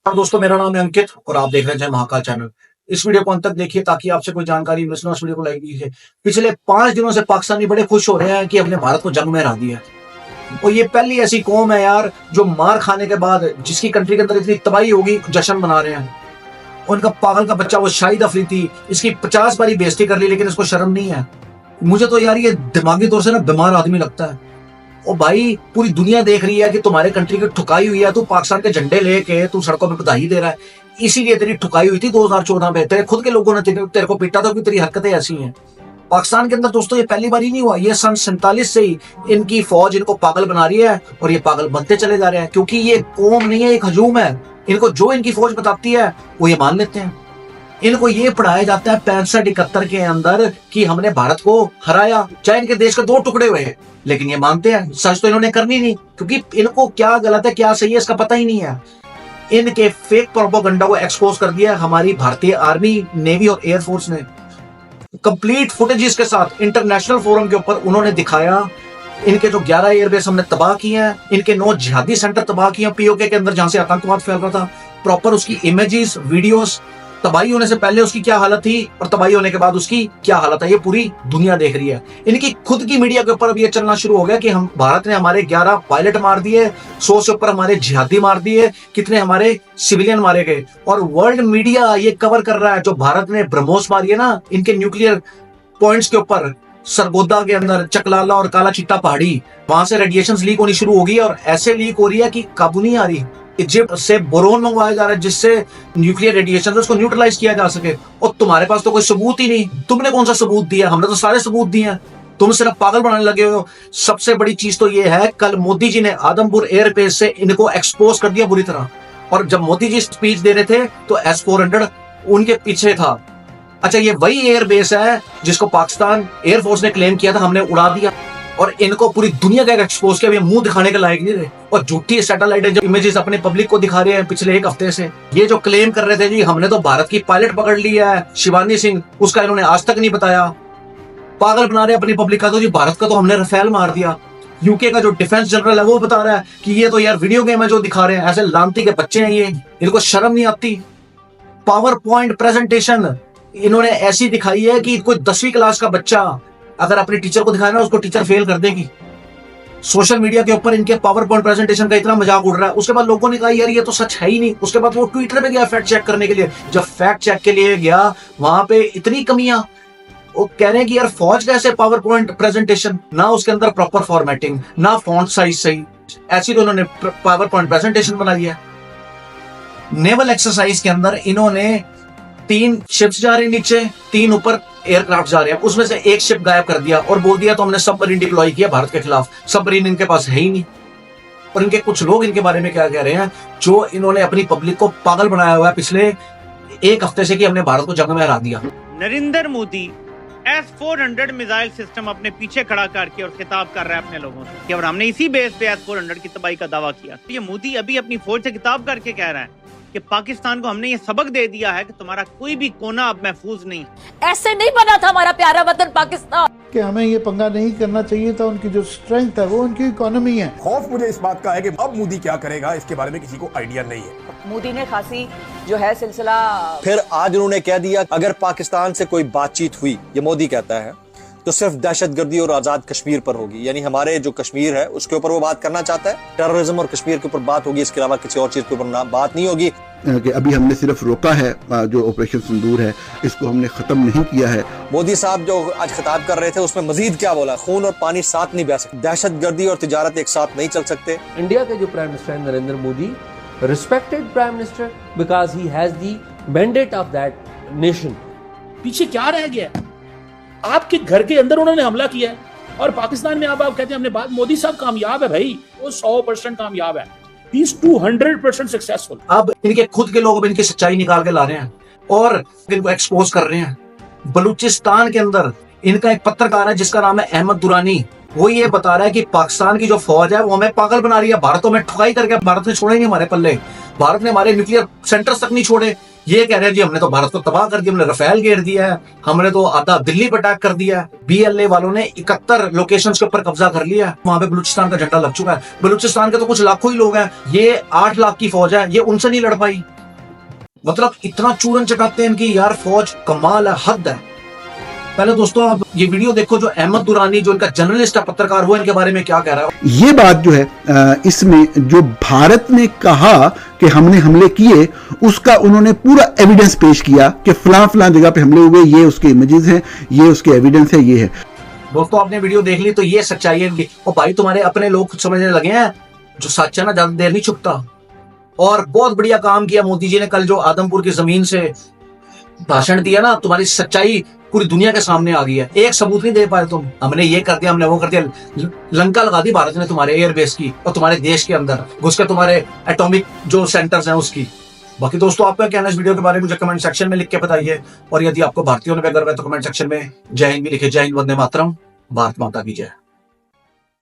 और दोस्तों, मेरा नाम है अंकित और आप देख रहे हैं महाकाल चैनल। इस वीडियो को अंत तक देखिए ताकि आपसे कोई जानकारी मिस ना हो। इस वीडियो को लाइक कीजिए। पिछले 5 दिनों से पाकिस्तानी बड़े खुश हो रहे हैं कि अपने भारत को जंग में हरा दिया। और ये पहली ऐसी कौम है यार जो मार खाने के बाद जिसकी कंट्री के अंदर इतनी तबाही होगी जश्न मना रहे हैं। उनका पागल का बच्चा वो शाहिद अफरीदी, इसकी 50 बारी बेइज्जती कर ली लेकिन इसको शर्म नहीं है। मुझे तो यार ये दिमागी तौर से ना बीमार आदमी लगता है। ओ भाई, पूरी दुनिया देख रही है कि तुम्हारे कंट्री की ठुकाई हुई है, तू पाकिस्तान के झंडे लेके तू सड़कों पे बधाई दे रहा है। इसीलिए तेरी ठुकाई हुई थी 2014 में। तेरे खुद के लोगों ने तेरे को पीटा था कि तेरी हरकतें ऐसी हैं। पाकिस्तान के अंदर दोस्तों ये पहली बार ही नहीं हुआ, ये सन 47 से ही इनकी फौज इनको पागल बना रही है और ये पागल बनते चले जा रहे हैं, क्योंकि ये कौम नहीं है, एक हजूम है। इनको जो इनकी फौज बताती है वो ये मान लेते हैं। इनको ये पढ़ाया जाता है 65-71 के अंदर कि हमने भारत को हराया, चाहे इनके देश के 2 टुकड़े हुए, लेकिन ये मानते हैं। सच तो इन्होंने करनी नहीं, क्योंकि इनको क्या गलत है क्या सही है इसका पता ही नहीं है। इनके फेक प्रोपेगेंडा को एक्सपोज कर दिया हमारी भारतीय आर्मी, नेवी और एयरफोर्स ने। कंप्लीट फुटेजेस के साथ इंटरनेशनल फोरम के ऊपर उन्होंने दिखाया इनके जो 11 एयरबेस हमने तबाह किए हैं, इनके 9 जिहादी सेंटर तबाह किए हैं पीओके के अंदर, जहां से आतंकवाद फैल रहा था। प्रॉपर उसकी इमेजेस, वीडियोस, तबाही होने से पहले उसकी क्या हालत थी और तबाही होने के बाद उसकी क्या हालत है, ये पूरी दुनिया देख रही है। इनकी खुद की मीडिया के ऊपर अब ये चलना शुरू हो गया कि हम भारत ने हमारे 11 पायलट मार दिए, 100 से ऊपर हमारे जिहादी मार दिए, कितने हमारे सिविलियन मारे गए। और वर्ल्ड मीडिया ये कवर कर रहा है जो भारत ने ब्रह्मोस मारी है ना इनके न्यूक्लियर पॉइंट्स के ऊपर, सरगोदा के अंदर, चकलाला और काला चिट्टा पहाड़ी, वहां से रेडिएशन लीक होनी शुरू होगी और ऐसे लीक हो रही है कि काबू नहीं आ रही। इजिप्ट से बोरोन मंगवाया जा रहा है जिससे न्यूक्लियर रेडिएशन उसको न्यूट्रलाइज किया जा सके। और तुम्हारे पास तो कोई सबूत ही नहीं। तुमने कौन सा सबूत दिया? हमने तो सारे सबूत दिए हैं, तुम सिर्फ पागल बनाने लगे हो। सबसे बड़ी चीज तो ये है, कल मोदी जी ने आदमपुर एयरबेस से इनको एक्सपोज कर दिया बुरी तरह। और जब मोदी जी स्पीच दे रहे थे तो S-400 उनके पीछे था। अच्छा, ये वही एयरबेस है जिसको पाकिस्तान एयरफोर्स ने क्लेम किया था हमने उड़ा दिया, और इनको पूरी दुनिया का एक्सपोज किया। मुंह दिखाने के लायक नहीं रहे और झूठी सैटेलाइट जो इमेजेस अपने पब्लिक को दिखा रहे हैं पिछले 1 हफ्ते से। ये जो क्लेम कर रहे थे जी हमने तो भारत की पायलट पकड़ ली है शिवानी सिंह, उसका इन्होंने आज तक नहीं बताया। पागल बना रहे अपनी पब्लिक का। तो जी भारत का तो हमने रफेल मार दिया। यूके का जो डिफेंस जनरल है वो बता रहा है कि ये तो यार वीडियो गेम है जो दिखा रहे हैं। ऐसे लानती के बच्चे हैं ये, इनको शर्म नहीं आती। पावर पॉइंट प्रेजेंटेशन इन्होंने ऐसी दिखाई है कि कोई 10वीं क्लास का बच्चा अगर अपने टीचर को दिखाए ना उसको टीचर फेल कर देगी। सोशल मीडिया के ऊपर इनके पावर पॉइंट प्रेजेंटेशन का इतना मजाक उड़ रहा है। उसके बाद लोगों ने कहा यार ये तो सच है ही नहीं। उसके बाद वो ट्विटर पे गया फैक्ट चेक करने के लिए। जब फैक्ट चेक के लिए गया वहां पे इतनी कमियां, वो कह रहे हैं कि यार फौज कैसे पावर पॉइंट प्रेजेंटेशन, ना उसके अंदर प्रॉपर फॉर्मेटिंग, ना फॉन्ट साइज सही, ऐसी तो उन्होंने पावर पॉइंट प्रेजेंटेशन बना दिया। नेवल एक्सरसाइज के अंदर इन्होंने 3 शिप्स जा रही नीचे, 3 ऊपर एयरक्राफ्ट जा रहे हैं, उसमें से 1 शिप गायब कर दिया और बोल दिया तो हमने सबमरीन डिप्लॉय किया भारत के खिलाफ। सबमरीन इनके पास है ही नहीं। और इनके कुछ लोग इनके बारे में क्या कह रहे हैं, जो इन्होंने अपनी पब्लिक को पागल बनाया हुआ है पिछले 1 हफ्ते से कि हमने भारत को जंग में हरा दिया। Narendra Modi S-400 missile system अपने पीछे खड़ा करके और खिताब कर रहा है अपने लोगों से कि और हमने इसी बेस पे S-400 की तबाही का दावा किया। तो ये मोदी अभी अपनी फौज से खिताब करके कह रहा है कि पाकिस्तान को हमने ये सबक दे दिया है कि तुम्हारा कोई भी कोना अब महफूज नहीं। ऐसे नहीं बना था हमारा प्यारा वतन पाकिस्तान कि हमें ये पंगा नहीं करना चाहिए था। उनकी जो स्ट्रेंथ है वो उनकी इकोनॉमी है। खौफ मुझे इस बात का है कि अब मोदी क्या करेगा इसके बारे में किसी को आइडिया नहीं है। मोदी ने खासी जो है सिलसिला, फिर आज उन्होंने कह दिया अगर पाकिस्तान से कोई बातचीत हुई, ये मोदी कहता है, तो सिर्फ दहशतगर्दी और आजाद कश्मीर पर होगी। यानी हमारे जो कश्मीर है उसके ऊपर वो बात करना चाहता है, टेररिज्म और कश्मीर के ऊपर बात होगी, इसके अलावा किसी और चीज के ऊपर बात नहीं होगी। कि अभी हमने सिर्फ रोका है, जो ऑपरेशन सिंदूर है इसको हमने खत्म नहीं किया है। मोदी साहब जो आज खिताब कर रहे थे उसमें मजीद क्या बोला, खून और पानी साथ नहीं बह सकते, दहशतगर्दी और तिजारत एक साथ नहीं चल सकते। इंडिया के जो प्राइम मिनिस्टर है Narendra Modi, respected prime minister because he has the mandate of that nation. पीछे क्या रह गया? आपके घर के अंदर उन्होंने हमला किया है और पाकिस्तान में आप कहते हैं हमने बात। मोदी साहब कामयाब है भाई, वो 100% कामयाब है। He is 200% successful. अब इनके खुद के लोग इनकी सच्चाई निकाल के ला रहे हैं और इनको एक्सपोज कर रहे हैं। बलूचिस्तान के अंदर इनका एक पत्रकार है जिसका नाम है अहमद दुरानी, वो ये बता रहा है कि पाकिस्तान की जो फौज है वो हमें पागल बना रही है। भारत में ठुकाई करके भारत ने छोड़े नहीं हमारे पल्ले। भारत ने हमारे न्यूक्लियर सेंटर्स तक नहीं छोड़े। ये कह रहे हैं जी हमने तो भारत को तबाह कर दिया, हमने रफेल घेर दिया है, हमने तो आधा दिल्ली पर अटैक कर दिया है। BLA वालों ने 71 लोकेशंस के ऊपर कब्जा कर लिया है, वहां पे बलूचिस्तान का झंडा लग चुका है। बलूचिस्तान के तो कुछ लाखों ही लोग हैं, ये 8 लाख की फौज है, ये उनसे नहीं लड़ पाई। मतलब इतना चूरन चटाते हैं इनकी यार फौज, कमाल है, हद है। पहले दोस्तों आप ये वीडियो देखो जो अहमद दुरानी जो इनका जर्नलिस्ट है, पत्रकार, वो इनके बारे में क्या कह रहा है। ये बात जो है इसमें जो भारत ने कहा कि हमने हमले किए, उसका उन्होंने पूरा एविडेंस पेश किया कि फलां जगह पे हमले हुए, ये उसके इमेजेस हैं, ये उसके एविडेंस है, ये है। दोस्तों आपने वीडियो देख ली तो ये सच्चाई है इनकी। और भाई तुम्हारे अपने लोग कुछ समझने लगे हैं, जो सच है ना ज्यादा देर नहीं छुपता। और बहुत बढ़िया काम किया मोदी जी ने कल, जो आदमपुर की जमीन से भाषण दिया ना, तुम्हारी सच्चाई पूरी दुनिया के सामने आ गई है। एक सबूत नहीं दे पाए तुम, हमने ये कर दिया, हमने वो कर दिया। लंका लगा दी भारत ने तुम्हारे एयरबेस की और तुम्हारे देश के अंदर घुस के तुम्हारे एटॉमिक जो सेंटर्स हैं उसकी। बाकी दोस्तों आपका क्या कहना इस वीडियो के बारे में मुझे कमेंट सेक्शन में लिख के बताइए। और यदि आपको भारतीयों में गर्व है तो कमेंट सेक्शन में जय हिंद भी लिखे। जय हिंद, वंदे मातरम, भारत माता की जय।